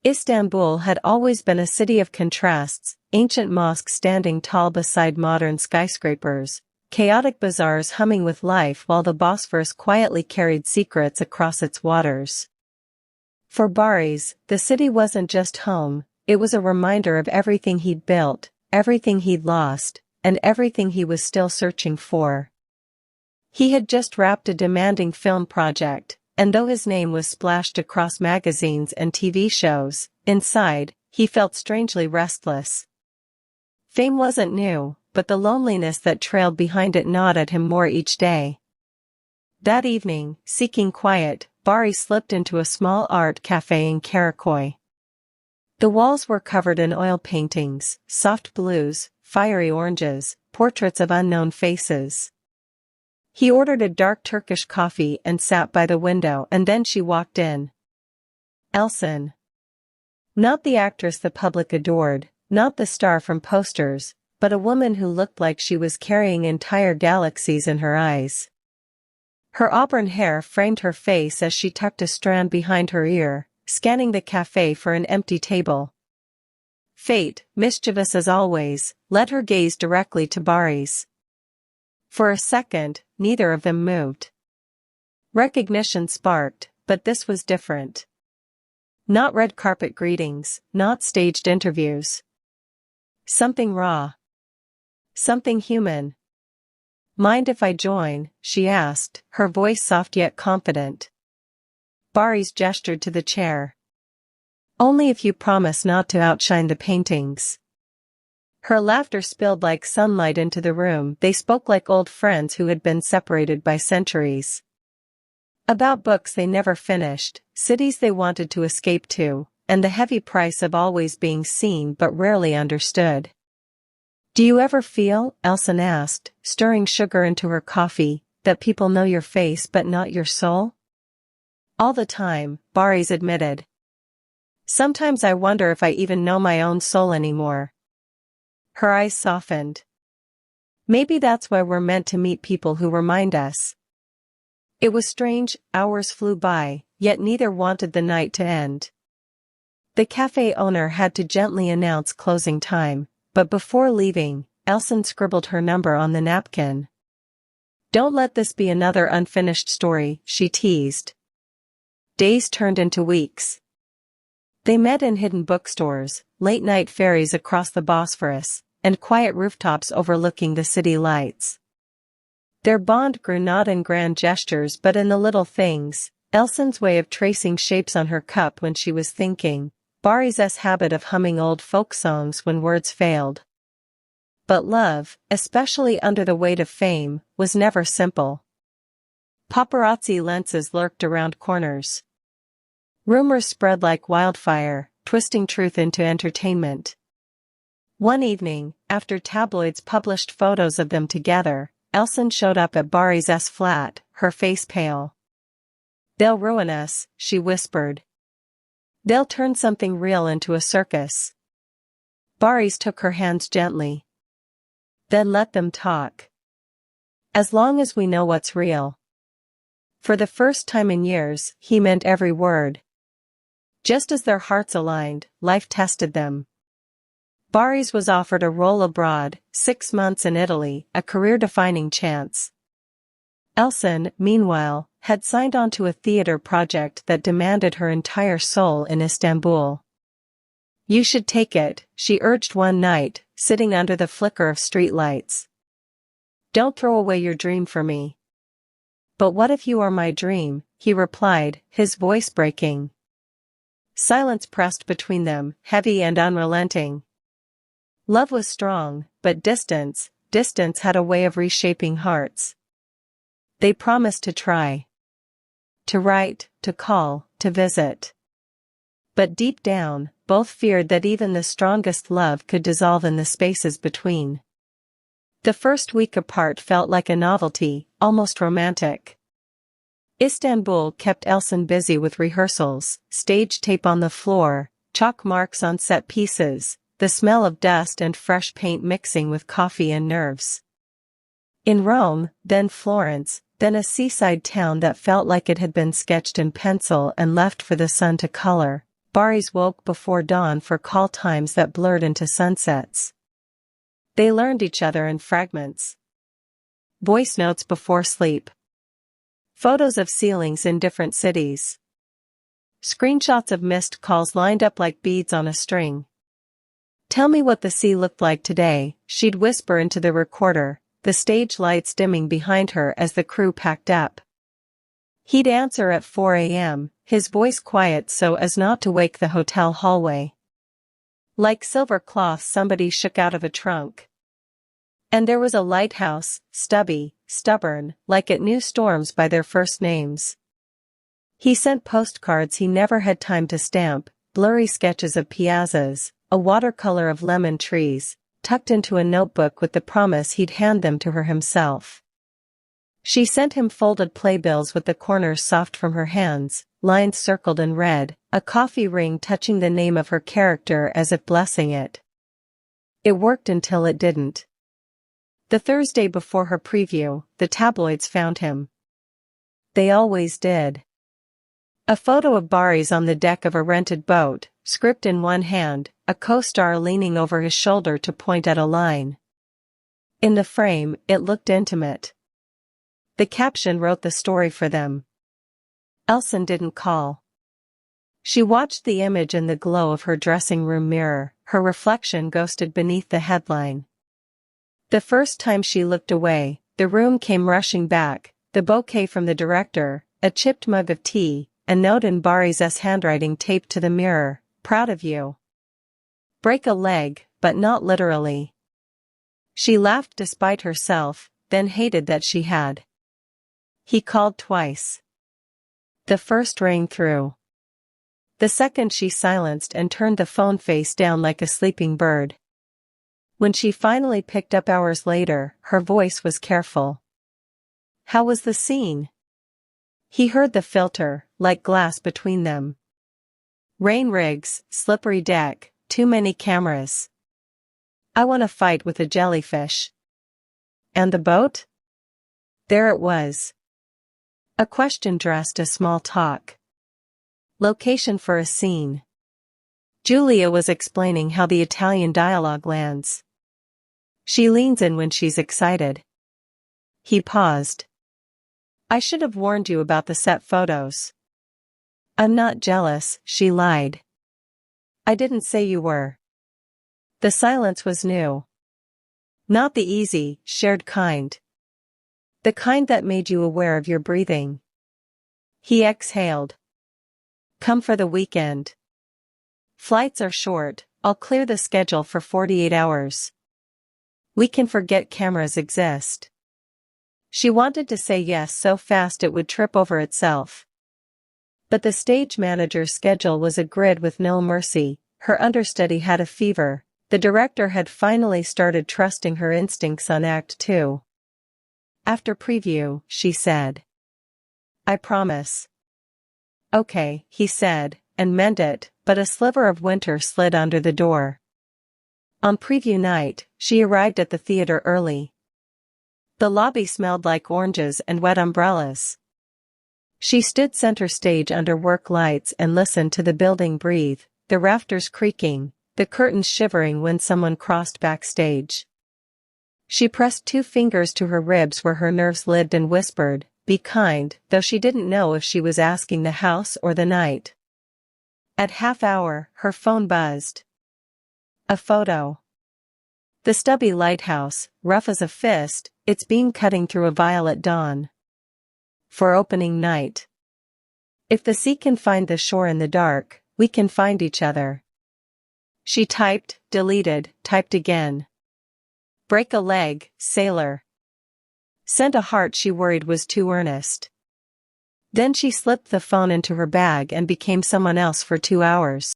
Istanbul had always been a city of contrasts, ancient mosques standing tall beside modern skyscrapers, chaotic bazaars humming with life while the Bosphorus quietly carried secrets across its waters. For Barış, the city wasn't just home, it was a reminder of everything he'd built, everything he'd lost, and everything he was still searching for. He had just wrapped a demanding film project, and though his name was splashed across magazines and TV shows, inside, he felt strangely restless. Fame wasn't new, but the loneliness that trailed behind it gnawed at him more each day. That evening, seeking quiet, Barış slipped into a small art cafe in Karaköy. The walls were covered in oil paintings, soft blues, fiery oranges, portraits of unknown faces. He ordered a dark Turkish coffee and sat by the window, and then she walked in. Elçin. Not the actress the public adored, not the star from posters, but a woman who looked like she was carrying entire galaxies in her eyes. Her auburn hair framed her face as she tucked a strand behind her ear, scanning the cafe for an empty table. Fate, mischievous as always, led her gaze directly to Barış. For a second, neither of them moved. Recognition sparked, but this was different. Not red carpet greetings, not staged interviews. Something raw. Something human. "Mind if I join?" she asked, her voice soft yet confident. Barış gestured to the chair. "Only if you promise not to outshine the paintings." Her laughter spilled like sunlight into the room. They spoke like old friends who had been separated by centuries. About books they never finished, cities they wanted to escape to, and the heavy price of always being seen but rarely understood. "Do you ever feel," Elçin asked, stirring sugar into her coffee, "that people know your face but not your soul?" "All the time," Barış admitted. "Sometimes I wonder if I even know my own soul anymore." Her eyes softened. "Maybe that's why we're meant to meet people who remind us." It was strange, hours flew by, yet neither wanted the night to end. The cafe owner had to gently announce closing time, but before leaving, Elçin scribbled her number on the napkin. "Don't let this be another unfinished story," she teased. Days turned into weeks. They met in hidden bookstores, late-night ferries across the Bosphorus, and quiet rooftops overlooking the city lights. Their bond grew not in grand gestures but in the little things, Elçin's way of tracing shapes on her cup when she was thinking, Barış's habit of humming old folk songs when words failed. But love, especially under the weight of fame, was never simple. Paparazzi lenses lurked around corners. Rumors spread like wildfire, twisting truth into entertainment. One evening, after tabloids published photos of them together, Elçin showed up at Barış's flat, her face pale. "They'll ruin us," she whispered. "They'll turn something real into a circus." Barış took her hands gently. "Then let them talk. As long as we know what's real." For the first time in years, he meant every word. Just as their hearts aligned, life tested them. Barış was offered a role abroad, 6 months in Italy, a career-defining chance. Elçin, meanwhile, had signed on to a theater project that demanded her entire soul in Istanbul. "You should take it," she urged one night, sitting under the flicker of streetlights. "Don't throw away your dream for me." "But what if you are my dream?" he replied, his voice breaking. Silence pressed between them, heavy and unrelenting. Love was strong, but distance had a way of reshaping hearts. They promised to try. To write, to call, to visit. But deep down, both feared that even the strongest love could dissolve in the spaces between. The first week apart felt like a novelty, almost romantic. Istanbul kept Elçin busy with rehearsals, stage tape on the floor, chalk marks on set pieces, the smell of dust and fresh paint mixing with coffee and nerves. In Rome, then Florence, then a seaside town that felt like it had been sketched in pencil and left for the sun to color, Barış woke before dawn for call times that blurred into sunsets. They learned each other in fragments. Voice notes before sleep. Photos of ceilings in different cities. Screenshots of missed calls lined up like beads on a string. "Tell me what the sea looked like today," she'd whisper into the recorder, the stage lights dimming behind her as the crew packed up. He'd answer at 4 a.m., his voice quiet so as not to wake the hotel hallway. Like silver cloth somebody shook out of a trunk. And there was a lighthouse, stubby, stubborn, like it knew storms by their first names. He sent postcards he never had time to stamp, blurry sketches of piazzas, a watercolor of lemon trees, tucked into a notebook with the promise he'd hand them to her himself. She sent him folded playbills with the corners soft from her hands, lines circled in red, a coffee ring touching the name of her character as if blessing it. It worked until it didn't. The Thursday before her preview, the tabloids found him. They always did. A photo of Barış on the deck of a rented boat, script in one hand, a co-star leaning over his shoulder to point at a line. In the frame, it looked intimate. The caption wrote the story for them. Elçin didn't call. She watched the image in the glow of her dressing room mirror, her reflection ghosted beneath the headline. The first time she looked away, the room came rushing back, the bouquet from the director, a chipped mug of tea, a note in Barış's handwriting taped to the mirror, "Proud of you. Break a leg, but not literally." She laughed despite herself, then hated that she had. He called twice. The first rang through. The second she silenced and turned the phone face down like a sleeping bird. When she finally picked up hours later, her voice was careful. "How was the scene?" He heard the filter, like glass between them. "Rain rigs, slippery deck, too many cameras. I want to fight with a jellyfish." "And the boat?" There it was. A question dressed as small talk. Location for a scene. Julia was explaining how the Italian dialogue lands. She leans in when she's excited. He paused. "I should have warned you about the set photos." "I'm not jealous," she lied. "I didn't say you were." The silence was new. Not the easy, shared kind. The kind that made you aware of your breathing. He exhaled. "Come for the weekend. Flights are short, I'll clear the schedule for 48 hours. We can forget cameras exist." She wanted to say yes so fast it would trip over itself. But the stage manager's schedule was a grid with no mercy, her understudy had a fever, the director had finally started trusting her instincts on Act 2. "After preview," she said. "I promise." "Okay," he said, and meant it, but a sliver of winter slid under the door. On preview night, she arrived at the theater early. The lobby smelled like oranges and wet umbrellas. She stood center stage under work lights and listened to the building breathe, the rafters creaking, the curtains shivering when someone crossed backstage. She pressed 2 fingers to her ribs where her nerves lived and whispered, "Be kind," though she didn't know if she was asking the house or the night. At half hour, her phone buzzed. A photo. The stubby lighthouse, rough as a fist, its beam cutting through a violet dawn. For opening night. "If the sea can find the shore in the dark, we can find each other." She typed, deleted, typed again. "Break a leg, sailor." Sent a heart she worried was too earnest. Then she slipped the phone into her bag and became someone else for 2 hours.